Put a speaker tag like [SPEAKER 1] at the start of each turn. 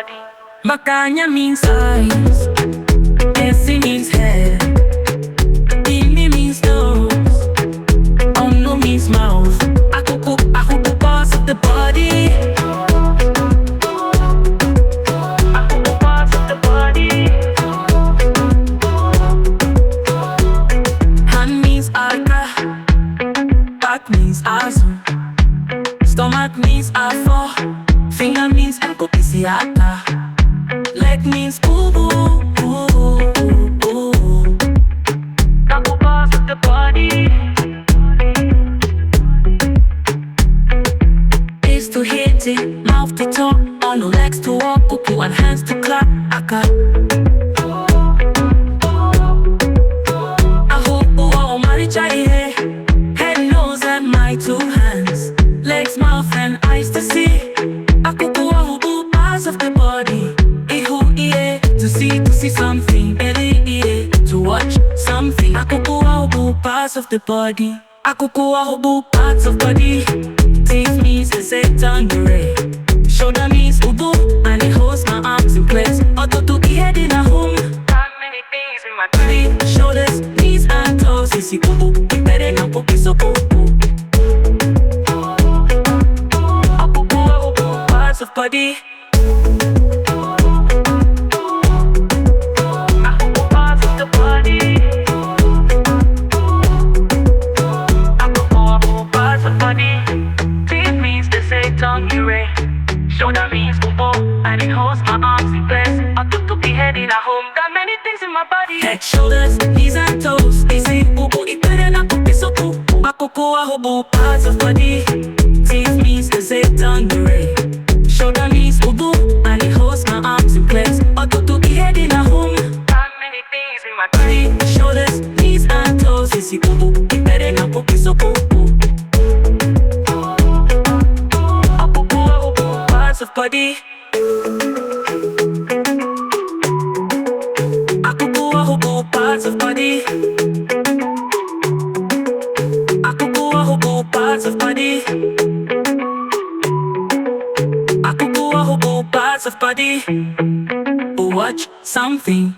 [SPEAKER 1] body. Makanya means eyes, Esi means head, Ini means nose, Ono means mouth. Ako the boss of the body. Ako the boss of the body. Hand means arka, back means aso, stomach means afo, finger means enkopisiata, leg means boo boo boo boo boo. Ako boss of the body. Face to hit it, mouth to talk, on no legs to walk, kuku and hands to clap. Aka Ahubu o marichai, head, nose and my two hands, legs, mouth and eyes to see. Akuku ahubu parts of the body. Ihu iye to see something. Eli iye to watch something. Akuku ahubu parts of the body. Akuku ahubu parts of body. Teeth means to say tongue ray. Shoulder means ubu, and it holds my arms in place. Ototo head in a home. Got many things in my body. Shoulders, knees and toes. Isi ubu, better than poki so ubu. Akuku ahubu parts of body. Akuku parts of the body. Akuku ahubu parts of body. Teeth means to say tongue ray. Shoulder means ubu, and it holds my arms in place. Ototo head in a home. Got many things in my body. Head, shoulders, knees and toes. Isi ubu, better than poki so ubu. Akuku ahubu parts of body. Teeth means to say tongue ray. Shoulder means ubu, and it holds my arms in place. Ototo head in a home. Got many things in my body. Shoulders, knees and toes. Isi ubu, better than poki so ubu. Akuku ahubu parts of body. Akuku ahubu parts of body. Akuku ahubu parts of body. Akuku ahubu parts of body. Watch something.